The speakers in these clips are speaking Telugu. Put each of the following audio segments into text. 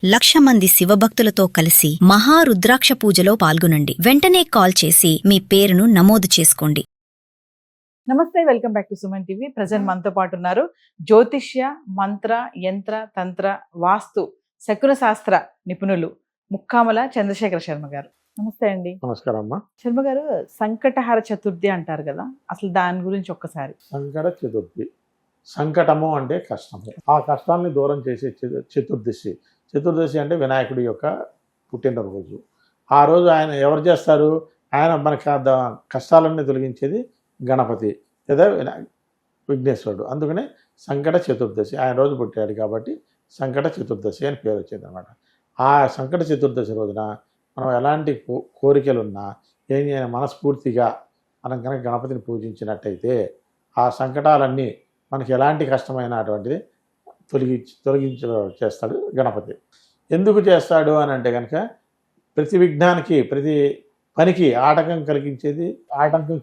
1,00,000 మంది శివభక్తులతో కలిసి మహారుద్రాక్ష పూజలో పాల్గొనండి. వెంటనే కాల్ చేసి మీ పేరును నమోదు చేసుకోండి. నమస్తే, welcome back to Suman TV. Present మనతో పాటు ఉన్నారు జ్యోతిష్య, మంత్ర, యంత్ర, తంత్ర, వాస్తు, శకున శాస్త్ర నిపుణులు ముక్కామల చంద్రశేఖర శర్మ గారు. నమస్తే అండి. నమస్కారం అమ్మా. శర్మ గారు, సంకటహార చతుర్థి అంటారు కదా, అసలు దాని గురించి ఒక్కసారి. సంకట చతుర్థి, సంకటము అంటే కష్టము, ఆ కష్టాన్ని దూరం చేసే చతుర్దశి. చతుర్దశి అంటే వినాయకుడి యొక్క పుట్టినరోజు. ఆ రోజు ఆయన ఎవరు చేస్తారు? ఆయన మనకి కష్టాలన్నీ తొలగించేది గణపతి లేదా విఘ్నేశ్వరుడు. అందుకనే సంకట చతుర్దశి, ఆయన రోజు పుట్టాడు కాబట్టి సంకట చతుర్దశి అని పేరు వచ్చింది అనమాట. ఆ సంకట చతుర్దశి రోజున మనం ఎలాంటి కోరికలున్నా ఏం చేయాలి, మనస్ఫూర్తిగా మనం కనుక గణపతిని పూజించినట్టయితే ఆ సంకటాలన్నీ మనకి ఎలాంటి కష్టమైనటువంటిది తొలగించ చేస్తాడు గణపతి. ఎందుకు చేస్తాడు అని అంటే కనుక ప్రతి విఘ్నానికి, ప్రతి పనికి ఆటంకం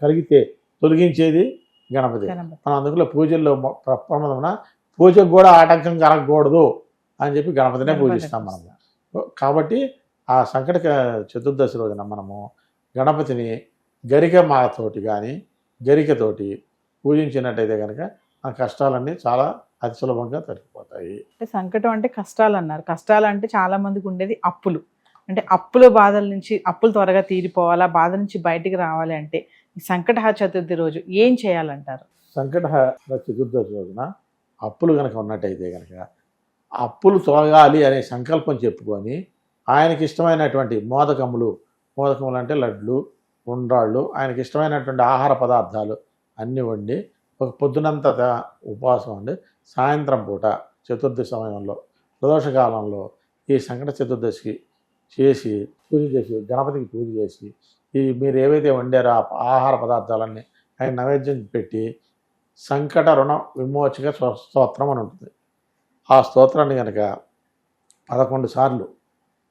కలిగితే తొలగించేది గణపతి. మనం అందులో పూజల్లో ప్రమాదమున పూజకు కూడా ఆటంకం కలగకూడదు అని చెప్పి గణపతినే పూజిస్తాం మనము. కాబట్టి ఆ సంకట చతుర్దశి రోజున మనము గణపతిని గరిక మాతోటి కానీ గరికతోటి పూజించినట్టయితే కనుక ఆ కష్టాలన్నీ చాలా అతి సులభంగా తగ్గిపోతాయి. అంటే సంకటం అంటే కష్టాలు అన్నారు. కష్టాలు అంటే చాలా మందికి ఉండేది అప్పులు. అంటే అప్పుల బాధల నుంచి, అప్పులు త్వరగా తీరిపోవాలా, బాధ నుంచి బయటికి రావాలి అంటే ఈ సంకటహార చతుర్థి రోజు ఏం చేయాలంటారు? సంకటహార చతుర్దశి రోజున అప్పులు కనుక ఉన్నట్టయితే కనుక అప్పులు తొలగాలి అనే సంకల్పం చెప్పుకొని ఆయనకి ఇష్టమైనటువంటి మోదకములు అంటే లడ్లు, ఉండ్రాళ్ళు, ఆయనకి ఇష్టమైనటువంటి ఆహార పదార్థాలు అన్నీ వండి ఒక పొద్దునంతా ఉపవాసం అండి, సాయంత్రం పూట చతుర్దశి సమయంలో ప్రదోషకాలంలో ఈ సంకట చతుర్దశికి చేసి పూజ చేసి గణపతికి పూజ చేసి ఈ మీరు ఏవైతే వండారో ఆ ఆహార పదార్థాలన్నీ ఆయన నైవేద్యం పెట్టి సంకట రుణ విమోచక స్తోత్రం అని ఉంటుంది. ఆ స్తోత్రాన్ని కనుక 11 సార్లు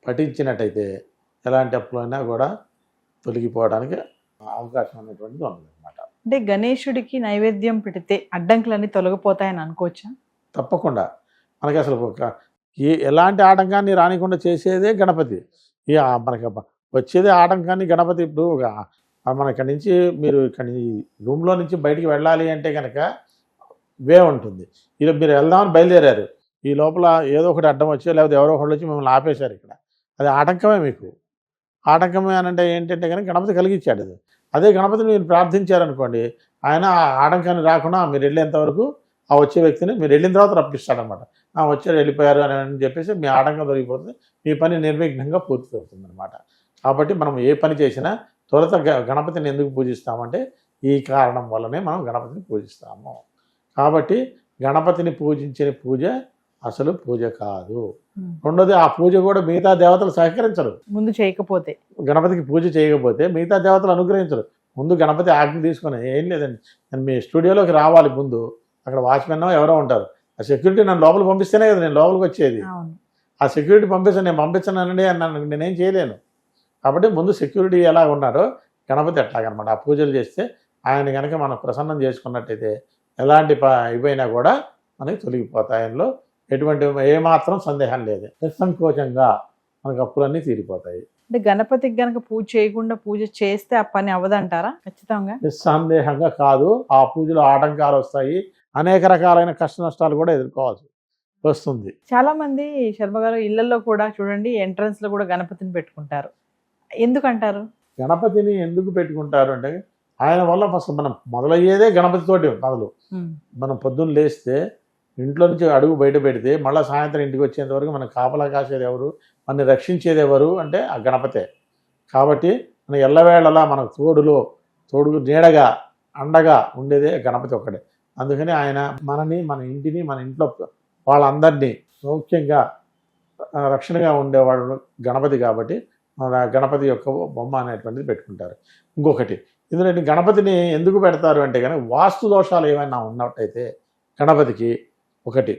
పఠించినట్టయితే ఎలాంటి అప్పులైనా కూడా తొలగిపోవడానికి అవకాశం అనేటువంటిది ఉంటుంది అన్నమాట. అంటే గణేశుడికి నైవేద్యం పెడితే అడ్డంకులన్నీ తొలగిపోతాయని అనుకోవచ్చా? తప్పకుండా. మనకి అసలు ఎలాంటి ఆటంకాన్ని రానికుండా చేసేదే గణపతి. ఇక మనకి వచ్చేదే ఆటంకాన్ని గణపతి. ఇప్పుడు మన ఇక్కడి నుంచి మీరు రూమ్లో నుంచి బయటికి వెళ్ళాలి అంటే కనుక వే ఉంటుంది. ఇలా మీరు వెళ్దామని బయలుదేరారు, ఈ లోపల ఏదో ఒకటి అడ్డం వచ్చి లేకపోతే ఎవరో ఒకళ్ళు వచ్చి మిమ్మల్ని ఆపేశారు. ఇక్కడ అది ఆటంకమే. మీకు ఆటంకమే అని అంటే ఏంటంటే కనుక గణపతి కలిగించాడు అది. అదే గణపతిని మీరు ప్రార్థించారనుకోండి, ఆయన ఆ ఆటంకాన్ని రాకుండా మీరు వెళ్ళేంత వరకు ఆ వచ్చే వ్యక్తిని మీరు వెళ్ళిన తర్వాత రప్పిస్తాడనమాట. వచ్చారు, వెళ్ళిపోయారు అని చెప్పేసి మీ ఆటంకం దొరికిపోతుంది, మీ పని నిర్విఘ్నంగా పూర్తి అవుతుంది అనమాట. కాబట్టి మనం ఏ పని చేసినా త్వరత గణపతిని ఎందుకు పూజిస్తామంటే ఈ కారణం వల్లనే మనం గణపతిని పూజిస్తాము. కాబట్టి గణపతిని పూజించిన పూజ అసలు పూజ కాదు. రెండోది, ఆ పూజ కూడా మిగతా దేవతలు సహకరించరు. ముందు చేయకపోతే, గణపతికి పూజ చేయకపోతే మిగతా దేవతలు అనుగ్రహించరు. ముందు గణపతి ఆజ్ఞ తీసుకొని ఏం లేదండి, నేను మీ స్టూడియోలోకి రావాలి, ముందు అక్కడ వాచ్మెన్ ఎవరో ఉంటారు, ఆ సెక్యూరిటీ నన్ను లోపలికి పంపిస్తేనే కదా నేను లోపలికి వచ్చేది. ఆ సెక్యూరిటీ పంపిస్తాను, నేను పంపించానండి అన్నాను, నేనేం చేయలేను. కాబట్టి ముందు సెక్యూరిటీ ఎలా ఉన్నారో గణపతి అట్లాగనమాట. ఆ పూజలు చేస్తే ఆయన కనుక మనం ప్రసన్నం చేసుకున్నట్టయితే ఎలాంటి ఇవైనా కూడా మనకి తొలగిపోతాయి. ఆయనలో ఎటువంటి ఏమాత్రం సందేహం లేదు. నిస్సంకోచంగా మనకు అప్పులన్నీ తీరిపోతాయి. అంటే గణపతికి గనక పూజ చేయకుండా పూజ చేస్తే ఆ పని అవ్వదంటారా? ఖచ్చితంగా నిస్సందేహంగా కాదు. ఆ పూజలో ఆటంకాలు వస్తాయి, అనేక రకాలైన కష్ట నష్టాలు కూడా ఎదుర్కోవాల్సి వస్తుంది. చాలా మంది శర్మ గారు ఇళ్లలో కూడా చూడండి, ఎంట్రన్స్ లో కూడా గణపతిని పెట్టుకుంటారు. ఎందుకంటారు? గణపతిని ఎందుకు పెట్టుకుంటారు అంటే ఆయన వల్ల అసలు మనం మొదలయ్యేదే గణపతితోటి మొదలు. మనం పొద్దున్న లేస్తే ఇంట్లో నుంచి అడుగు బయట పెడితే మళ్ళీ సాయంత్రం ఇంటికి వచ్చేంత వరకు మనం కాపలా కాసేది ఎవరు, మనని రక్షించేది ఎవరు అంటే ఆ గణపతే. కాబట్టి మన ఎల్లవేళలా మనకు తోడుగు నీడగా అండగా ఉండేదే గణపతి ఒక్కడే. అందుకని ఆయన మనని, మన ఇంటిని, మన ఇంట్లో వాళ్ళందరినీ సౌఖ్యంగా రక్షణగా ఉండేవాడు గణపతి. కాబట్టి మన గణపతి యొక్క బొమ్మ అనేటువంటిది పెట్టుకుంటారు. ఇంకొకటి, ఎందుకంటే గణపతిని ఎందుకు పెడతారు అంటే కనుక వాస్తు దోషాలు ఏమైనా ఉన్నట్టయితే గణపతికి ఒకటి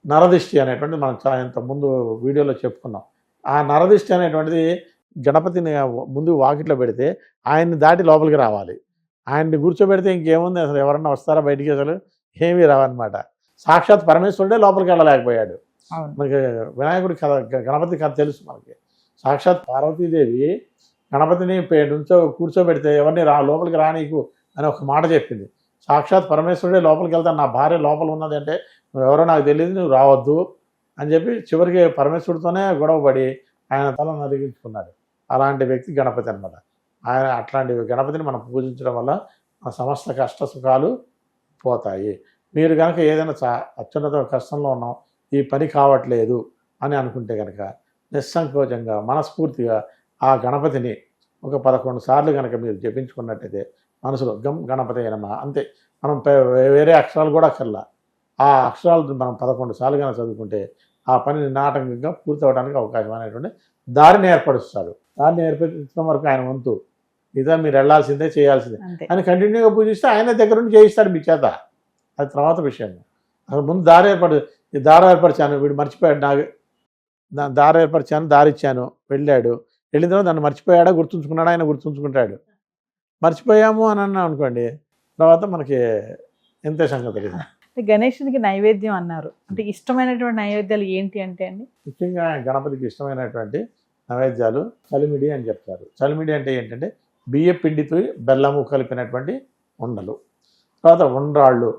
నరదిష్టి అనేటువంటిది మనం ఇంతకుముందు వీడియోలో చెప్పుకున్నాం. ఆ నరదిష్టి అనేటువంటిది గణపతిని ముందు వాకిట్లో పెడితే ఆయన్ని దాటి లోపలికి రావాలి. ఆయన్ని కూర్చోబెడితే ఇంకేముంది, అసలు ఎవరన్నా వస్తారా బయటికి? అసలు ఏమీ రావన్నమాట. సాక్షాత్ పరమేశ్వరుడే లోపలికి వెళ్ళలేకపోయాడు. అవును. మనకి వినాయకుడి కథ గణపతి కథ తెలుసు మనకి. సాక్షాత్ పార్వతీదేవి గణపతిని కూర్చోబెడితే ఎవరిని లోపలికి రానీకు అని ఒక మాట చెప్పింది. సాక్షాత్ పరమేశ్వరుడే లోపలికి వెళ్తాను, నా భార్య లోపల ఉన్నది అంటే నువ్వెవరో నాకు తెలియదు, నువ్వు రావద్దు అని చెప్పి చివరికి పరమేశ్వరుడితోనే గొడవపడి ఆయన తల నరిగించుకున్నాడు. అలాంటి వ్యక్తి గణపతి అనమాట. ఆయన అట్లాంటి గణపతిని మనం పూజించడం వల్ల మన సమస్త కష్ట సుఖాలు పోతాయి. మీరు కనుక ఏదైనా అత్యున్నత కష్టంలో ఉన్నాం, ఈ పని కావట్లేదు అని అనుకుంటే కనుక నిస్సంకోచంగా మనస్ఫూర్తిగా ఆ గణపతిని ఒక 11 సార్లు కనుక మీరు జపించుకున్నట్టయితే మనసులో గణపతి అయినమా అంతే. మనం వేరే అక్షరాలు కూడా అక్కర్లా. ఆ అక్షరాలు మనం 11 సార్లు కనుక చదువుకుంటే ఆ పని నాటకంగా పూర్తవడానికి అవకాశం అనేటువంటి దారిని ఏర్పరుస్తాడు. దారిని ఏర్పరచడం వరకు ఆయన వంతు, ఇదా మీరు వెళ్ళాల్సిందే చేయాల్సిందే అని కంటిన్యూగా పూజిస్తే ఆయన దగ్గర నుండి చేయిస్తాడు మీ చేత. అది తర్వాత విషయం. అసలు ముందు దారి ఏర్పరిచాను, వీడు మర్చిపోయాడు, నాకు దారి ఏర్పరిచాను, దారిచ్చాను, వెళ్ళాడు, వెళ్ళిన తర్వాత దాన్ని మర్చిపోయాడా గుర్తుంచుకున్నాడా, ఆయన గుర్తుంచుకుంటాడు. మర్చిపోయాము అని అన్నాం అనుకోండి, తర్వాత మనకి ఎంతే సంగతి. గణేశునికి నైవేద్యం అన్నారు, అంటే ఇష్టమైనటువంటి నైవేద్యాలు ఏంటి అంటే అండి? ముఖ్యంగా గణపతికి ఇష్టమైనటువంటి నైవేద్యాలు చలిమిడి అని చెప్తారు. చలిమిడి అంటే ఏంటంటే బియ్య పిండితో బెల్లము కలిపినటువంటి ఉండలు. తర్వాత ఉండ్రాళ్ళు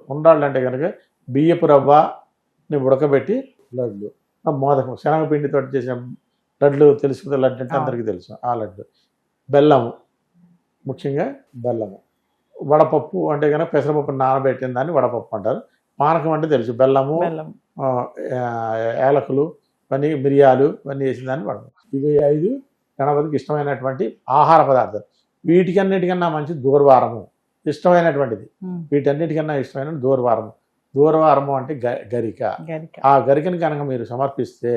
అంటే కనుక బియ్యపు రవ్వని ఉడకబెట్టి లడ్లు, మోదకం శనగపిండితో చేసిన లడ్లు తెలుసు కదా, లడ్డు అంటే అందరికీ తెలుసు. ఆ లడ్డు, బెల్లము, ముఖ్యంగా బెల్లము, వడపప్పు అంటే కనుక పెసరపప్పు నానబెట్టిన దాన్ని వడపప్పు అంటారు. పానకం అంటే తెలుసు, బెల్లము, ఏలకులు, ఇవన్నీ మిరియాలు ఇవన్నీ వేసిన దాన్ని వడపప్పు. ఇవి 5 గణపతికి ఇష్టమైనటువంటి ఆహార పదార్థాలు. వీటికన్నిటికన్నా మంచి దూర్వారము ఇష్టమైనటువంటిది. వీటన్నిటికన్నా ఇష్టమైన దూర్వారము అంటే గరిక. ఆ గరికని కనుక మీరు సమర్పిస్తే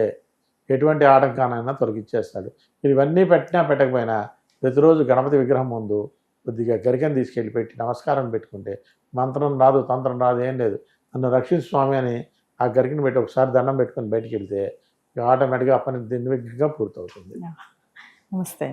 ఎటువంటి ఆటంకానైనా తొలగించేస్తాడు. మీరు ఇవన్నీ పెట్టకపోయినా ప్రతిరోజు గణపతి విగ్రహం ముందు కొద్దిగా గరికని తీసుకెళ్ళి పెట్టి నమస్కారం పెట్టుకుంటే మంత్రం రాదు, తంత్రం రాదు, ఏం లేదు, నన్ను రక్షించు స్వామి అని ఆ గరికని పెట్టి ఒకసారి దండం పెట్టుకొని బయటికి వెళ్తే ఆటోమేటిక్గా ఆ పని నిర్విఘ్నంగా పూర్తవుతుంది. నమస్తే.